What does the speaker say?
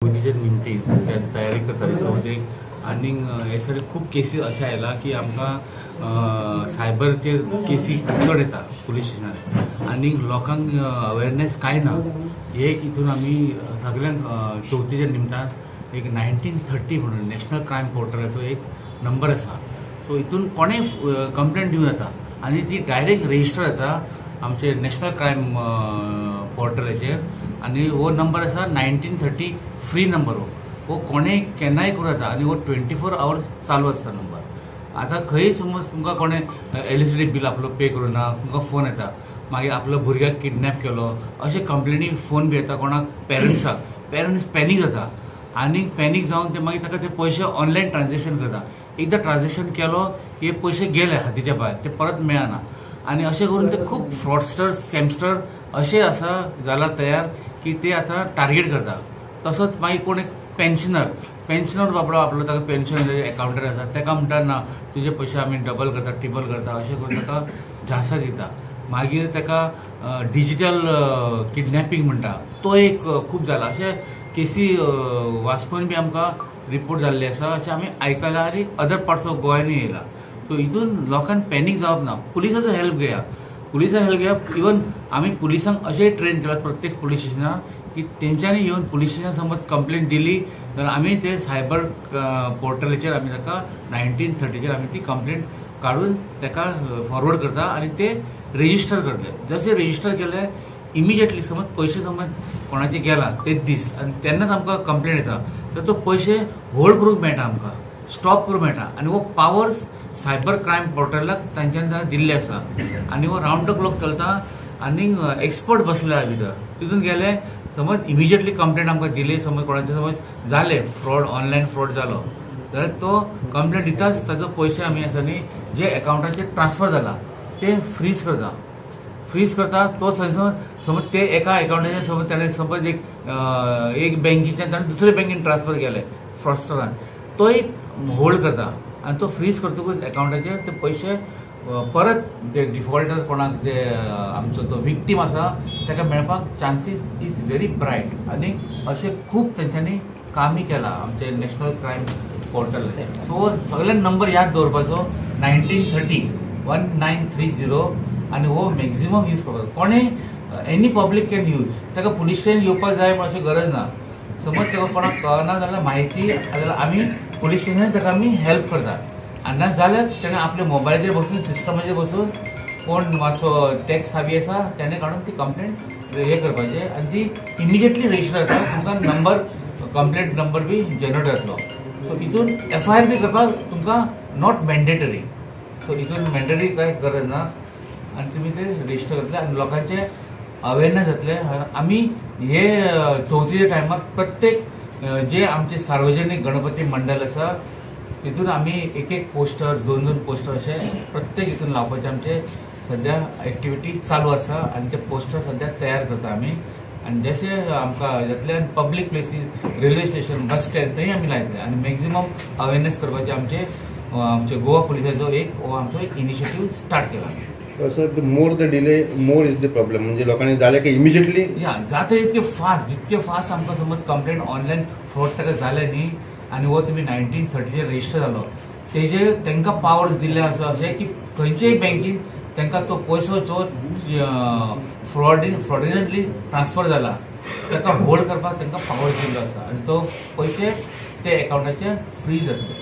चवथीचे निमती तयारी करताली चवथीक आनी हे सगळे खूप केसी अशे आयला की आमकां सायबरचे केसी चड येता पुलीस स्टेशनार आनी लोकांक अवेरनेस काय ना एक हितून आमी सगळ्यांक चवथीच्या निमतान एक 1930 म्हणून नॅशनल क्रायम पोर्टलाचो एक नंबर आसा. सो हितून कोणेय कंप्लेंट दिवं येता आनी ती डायरेक्ट रेजिस्टर जाता आमचे नॅशनल क्रायम पोर्टलाचेर आनी हो नंबर आसा 1930 फ्री नंबर हो कोणेय केन्नाय करूं येता आनी हो 24 आवर्स चालू आसता नंबर. आतां खंय समज तुमकां कोणें इलेक्ट्रिसिटी बील आपलो पे करूना तुमकां फोन येता मागीर आपलो भुरग्याक किडनॅप केलो अशे कंप्लेनी फोन बी येता कोणाक पेरंट्साक. पेरंट्स पॅनीक जाता आनी पॅनीक जावन ते मागीर ताका ते पयशे ऑनलायन ट्रान्झॅक्शन करता. एकदां ट्रान्झॅक्शन केलो की पयशे गेले हातीच्या भायर ते परत मेळना आनी अशें करून ते खूब फ्रॉडस्टर स्कॅमस्टर अशे आसा जाला तयार की ते आतां टार्गेट करता. तसोच मागीर कोण एक पेन्शनर बाबडो आपलो ताका पेन्शन एकाउंटर आसा ताका म्हणटा ना तुजे पयशे आमी डबल करता ट्रिबल करता अशें करून ताका झांसा दिता. मागीर ताका डिजिटल किडनॅपिंग म्हणटा तो एक खूब जाला. अशे केसी वास्कोन बी आमकां रिपोर्ट जाल्ले आसा अशें आमी आयकलां आनी अदर पार्ट्स ऑफ गोंयांनी येयला. सो हितून लोकांक पॅनीक जावप ना. पुलिसाचो हेल्प घेया इवन आमी पुलिसांक अशेंय ट्रेन केला प्रत्येक पुलीस स्टेशनार की तेंच्यांनी येवन पुलीस स्टेशन समज कंप्लेंट दिली जाल्यार आमी ते सायबर पोर्टलाचेर आमी ताका 1930चेर आमी ती कंप्लेंट काडून ताका फॉरवर्ड करता आनी ते रेजिस्टर करतले. जशें रेजिस्टर केले इमिजिएटली समज पयशे समज कोणाचे गेला तेच दीस आनी तेन्नाच आमकां कंप्लेंट येता तर तो पयशे होल्ड करूंक मेळटा आमकां स्टॉप करूंक मेळटा आनी हो पावर्स सायबर क्रायम पोर्टलाक तांच्यानी दिल्ले आसा आनी हो रावंड द क्लॉक चलता आनी एक्सपर्ट बसले भितर. तितून गेले समज इमिजिएटली कंप्लेंट आमकां दिली समज कोणाचे समज जाले फ्रॉड ऑनलायन फ्रॉड जालो जाल्यार तो कंप्लेंट दिताच ताजो पयशे आमी आसा न्ही जे एकाउंटाचेर ट्रान्सफर जाला ते फ्रीज करता. तो समज ते एका एकाउंटाचेर समज ताणें समज एक बँकेच्यान ताणें दुसरे बँकेन ट्रान्सफर केले फ्रॉडस्टरान तोय होल्ड करता आनी तो फ्रीज करतकूच एकाउंटाचेर ते पयशे परत ते डिफॉल्टर कोणाक जे आमचो तो विक्टीम आसा ताका मेळपाक चान्सीस इज व्हेरी ब्रायट आनी अशें खूब तेंच्यांनी कामी केलां आमचे नॅशनल क्रायम पोर्टल. सो सगळे नंबर याद दवरपाचो 1930 1930 आनी हो मॅक्झिमम यूज करपाचो. कोणेय एनी पब्लीक कॅन यूज ताका पुलीस स्टेशन येवपाक जाय म्हण अशी गरज ना. समज ताका कोणाक कळना जाल्यार म्हायती जाल्यार आमी पुलीस स्टेशनार ताका आमी हेल्प करता आनी ना जाल्यार तेणें आपल्या मोबायलाचेर बसून सिस्टमाचेर बसून कोण मातसो टॅक्स हावी आसा तेणें काडून ती कंप्लेंट हे करपाचें आनी ती इमिजिएटली रेजिस्टर जाता. तुमकां नंबर कंप्लेंट नंबर बी जनरेट जातलो. सो हितून FIR बी करपाक तुमकां नॉट मॅन्डेटरी. सो हितून मॅन्डेटरी कांय गरज ना आनी तुमी ते रेजिस्टर करतले आनी लोकांचे अवेरनेस जातले. आमी हे चवथीच्या टायमार प्रत्येक जे आमचे सार्वजनीक गणपती मंडळ आसा तितून आमी एक पोस्टर दोन पोस्टर अशे प्रत्येक हितून लावपाचे आमचे सद्या एक्टिविटी चालू आसा आनी ते पोस्टर सद्या तयार करता आमी आनी जशे आमकां जातले आनी public places railway station bus stand थंय आमी लायतले आनी मॅक्झिमम अवेरनेस करपाचे आमचे गोवा पुलिसाचो हो आमचो एक इनिशिएटीव स्टार्ट केला. Sir more the delay more is the problem म्हणजे लोकांनी जाले की इमिजिएटली जाता इतके फास्ट जितके फास्ट आमकां समज कंप्लेंट ऑनलायन फ्रॉड ताका जाले न्ही आनी हो तुमी 1930चेर रेजिस्टर जालो तेजे तांकां पावर्स दिल्ले आसा अशें की खंयचेय बँकेन तांकां तो पयसो जो फ्रॉडिनंटली ट्रान्सफर जाला ताका होल्ड करपाक तांकां पावर दिल्लो आसा आनी तो पयशे ते एकाउंटाचेर फ्रीज जातले.